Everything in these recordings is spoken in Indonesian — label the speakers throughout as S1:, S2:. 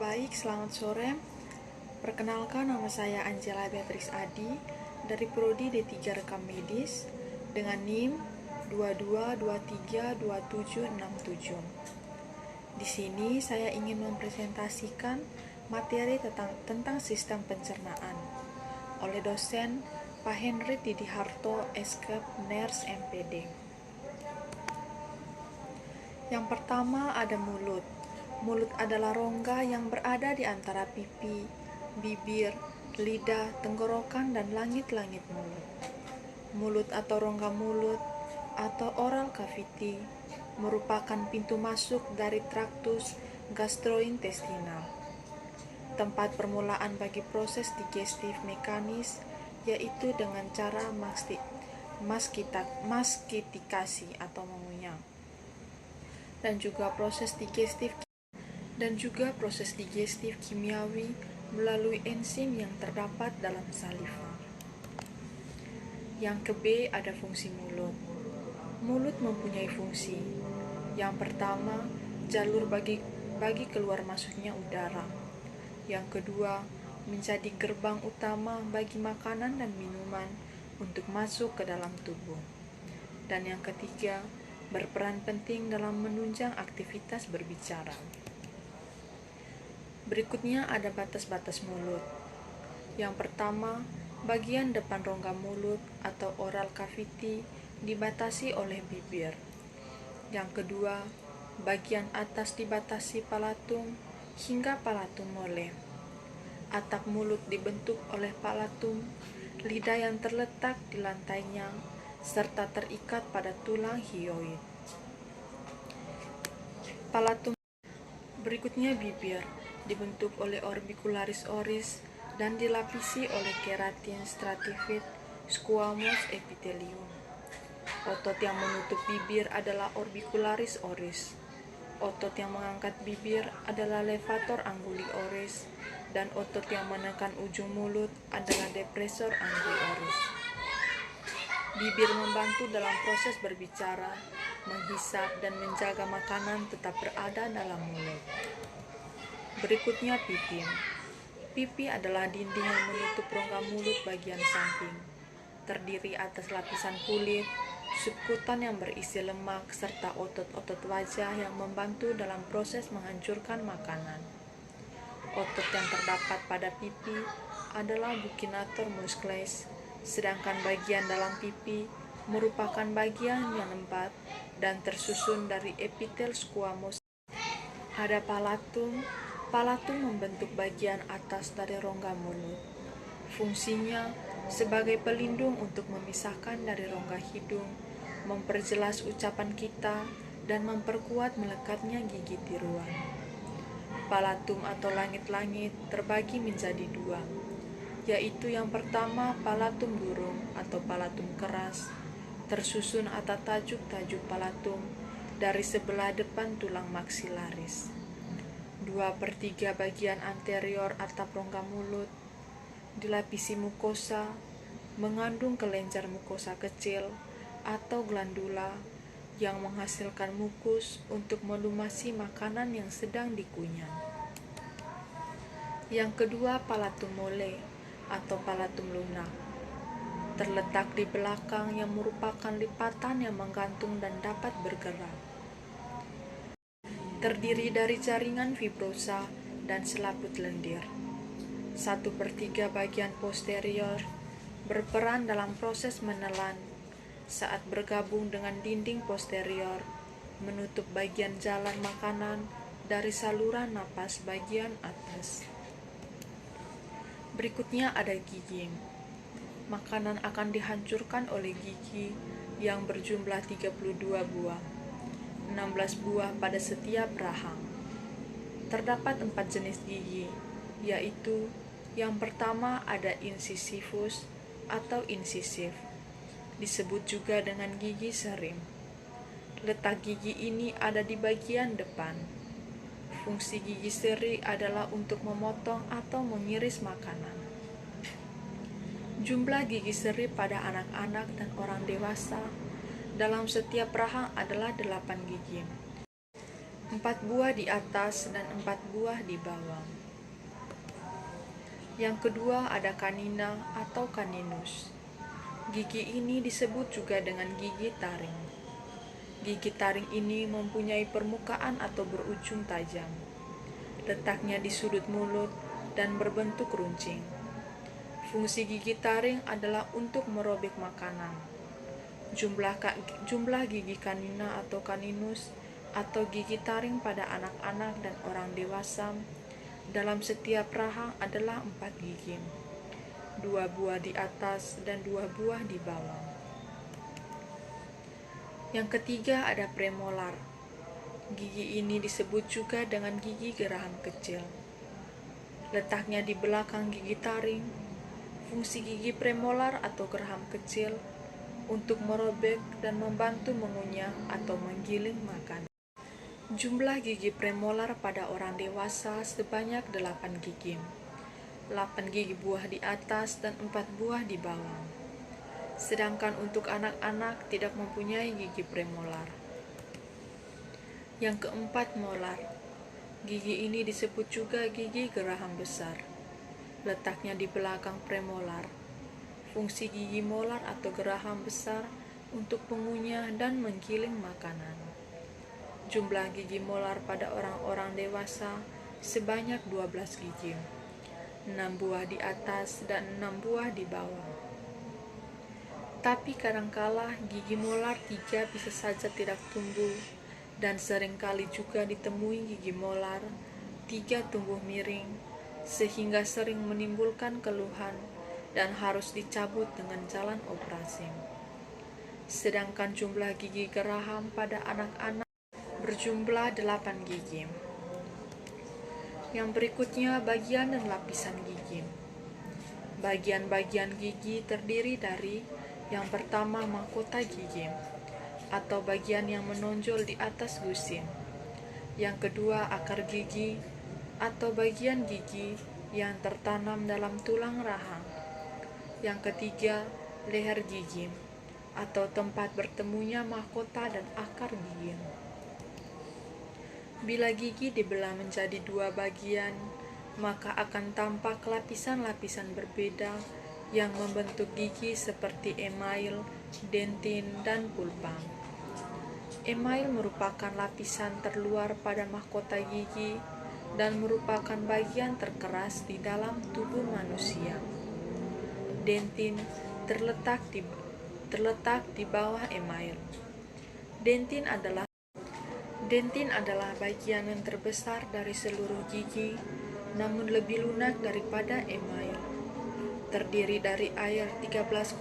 S1: Baik, selamat sore. Perkenalkan, nama saya Angela Beatrix Adi dari Prodi D3 Rekam Medis dengan NIM 22232767. Di sini saya ingin mempresentasikan materi tentang sistem pencernaan oleh dosen Pak Henry Tidiharto, Eskep, Ners, MPD. Yang pertama ada mulut. Mulut adalah rongga yang berada di antara pipi, bibir, lidah, tenggorokan, dan langit-langit mulut. Mulut atau rongga mulut atau oral cavity merupakan pintu masuk dari traktus gastrointestinal, tempat permulaan bagi proses digestif mekanis, yaitu dengan cara mastitikasi atau mengunyah, dan juga proses digestif kimiawi melalui enzim yang terdapat dalam saliva. Yang ke B ada fungsi mulut. Mulut mempunyai fungsi. Yang pertama, jalur bagi keluar masuknya udara. Yang kedua, menjadi gerbang utama bagi makanan dan minuman untuk masuk ke dalam tubuh. Dan yang ketiga, berperan penting dalam menunjang aktivitas berbicara. Berikutnya ada batas-batas mulut. Yang pertama, bagian depan rongga mulut atau oral cavity dibatasi oleh bibir. Yang kedua, bagian atas dibatasi palatum hingga palatum mole. Atap mulut dibentuk oleh palatum, lidah yang terletak di lantainya, serta terikat pada tulang hyoid. Berikutnya bibir, dibentuk oleh orbicularis oris dan dilapisi oleh keratin stratified squamous epithelium. Otot yang menutup bibir adalah orbicularis oris. Otot yang mengangkat bibir adalah levator anguli oris, dan otot yang menekan ujung mulut adalah depressor anguli oris. Bibir membantu dalam proses berbicara, menghisap, dan menjaga makanan tetap berada dalam mulut. Berikutnya pipi. Pipi adalah dinding yang menutup rongga mulut bagian samping. Terdiri atas lapisan kulit, subkutan yang berisi lemak, serta otot-otot wajah yang membantu dalam proses menghancurkan makanan. Otot yang terdapat pada pipi adalah buccinator muscles, sedangkan bagian dalam pipi merupakan bagian yang lembab dan tersusun dari epitel squamous. Ada palatum. Palatum membentuk bagian atas dari rongga mulut. Fungsinya sebagai pelindung untuk memisahkan dari rongga hidung, memperjelas ucapan kita, dan memperkuat melekatnya gigi tiruan. Palatum atau langit-langit terbagi menjadi dua, yaitu yang pertama palatum burung atau palatum keras, tersusun atas tajuk-tajuk palatum dari sebelah depan tulang maksilaris. 2/3 bagian anterior atap rongga mulut dilapisi mukosa, mengandung kelenjar mukosa kecil atau glandula yang menghasilkan mukus untuk melumasi makanan yang sedang dikunyah. Yang kedua, palatum mole atau palatum lunak, terletak di belakang yang merupakan lipatan yang menggantung dan dapat bergerak. Terdiri dari jaringan fibrosa dan selaput lendir. 1/3 bagian posterior berperan dalam proses menelan saat bergabung dengan dinding posterior, menutup bagian jalan makanan dari saluran napas bagian atas. Berikutnya ada gigi. Makanan akan dihancurkan oleh gigi yang berjumlah 32 buah. 16 buah pada setiap rahang. Terdapat 4 jenis gigi, yaitu yang pertama ada incisivus atau incisif, disebut juga dengan gigi serim. Letak gigi ini ada di bagian depan. Fungsi gigi seri adalah untuk memotong atau mengiris makanan. Jumlah gigi seri pada anak-anak dan orang dewasa dalam setiap rahang adalah 8 gigi. 4 buah di atas dan 4 buah di bawah. Yang kedua ada canina atau caninus. Gigi ini disebut juga dengan gigi taring. Gigi taring ini mempunyai permukaan atau berujung tajam. Letaknya di sudut mulut dan berbentuk runcing. Fungsi gigi taring adalah untuk merobek makanan. Jumlah gigi canina atau caninus atau gigi taring pada anak-anak dan orang dewasa dalam setiap rahang adalah 4 gigi, 2 buah di atas dan 2 buah di bawah. Yang ketiga ada premolar. Gigi ini disebut juga dengan gigi geraham kecil. Letaknya di belakang gigi taring. Fungsi gigi premolar atau geraham kecil untuk merobek dan membantu mengunyah atau menggiling makanan. Jumlah gigi premolar pada orang dewasa sebanyak 8 gigi. 8 gigi buah di atas dan 4 buah di bawah. Sedangkan untuk anak-anak tidak mempunyai gigi premolar. Yang keempat, molar. Gigi ini disebut juga gigi geraham besar. Letaknya di belakang premolar. Fungsi gigi molar atau geraham besar untuk mengunyah dan menggiling makanan. Jumlah gigi molar pada orang-orang dewasa sebanyak 12 gigi, 6 buah di atas dan 6 buah di bawah. Tapi kadangkala gigi molar 3 bisa saja tidak tumbuh, dan seringkali juga ditemui gigi molar 3 tumbuh miring, sehingga sering menimbulkan keluhan dan harus dicabut dengan jalan operasi. Sedangkan jumlah gigi geraham pada anak-anak berjumlah 8 gigi. Yang berikutnya bagian dan lapisan gigi. Bagian-bagian gigi terdiri dari yang pertama mahkota gigi atau bagian yang menonjol di atas gusi. Yang kedua akar gigi atau bagian gigi yang tertanam dalam tulang rahang. Yang ketiga leher gigi atau tempat bertemunya mahkota dan akar gigi. Bila gigi dibelah menjadi 2 bagian, maka akan tampak lapisan-lapisan berbeda yang membentuk gigi seperti email, dentin, dan pulpa. Email merupakan lapisan terluar pada mahkota gigi dan merupakan bagian terkeras di dalam tubuh manusia. Dentin terletak di bawah email. Dentin adalah bagian yang terbesar dari seluruh gigi, namun lebih lunak daripada email. Terdiri dari air 13,2%,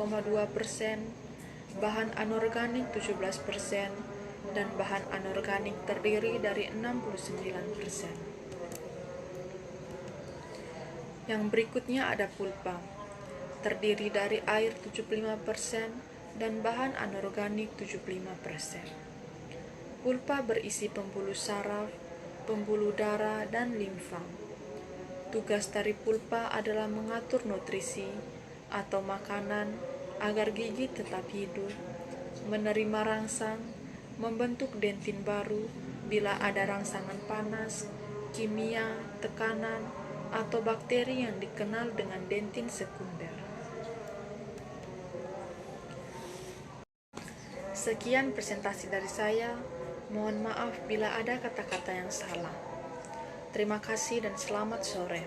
S1: bahan anorganik 17%, dan bahan anorganik terdiri dari 69%. Yang berikutnya ada pulpa. Terdiri dari air 75% dan bahan anorganik 75%. Pulpa berisi pembuluh saraf, pembuluh darah, dan limfa. Tugas dari pulpa adalah mengatur nutrisi atau makanan agar gigi tetap hidup, menerima rangsang, membentuk dentin baru bila ada rangsangan panas, kimia, tekanan, atau bakteri yang dikenal dengan dentin sekunder. Sekian presentasi dari saya. Mohon maaf bila ada kata-kata yang salah. Terima kasih dan selamat sore.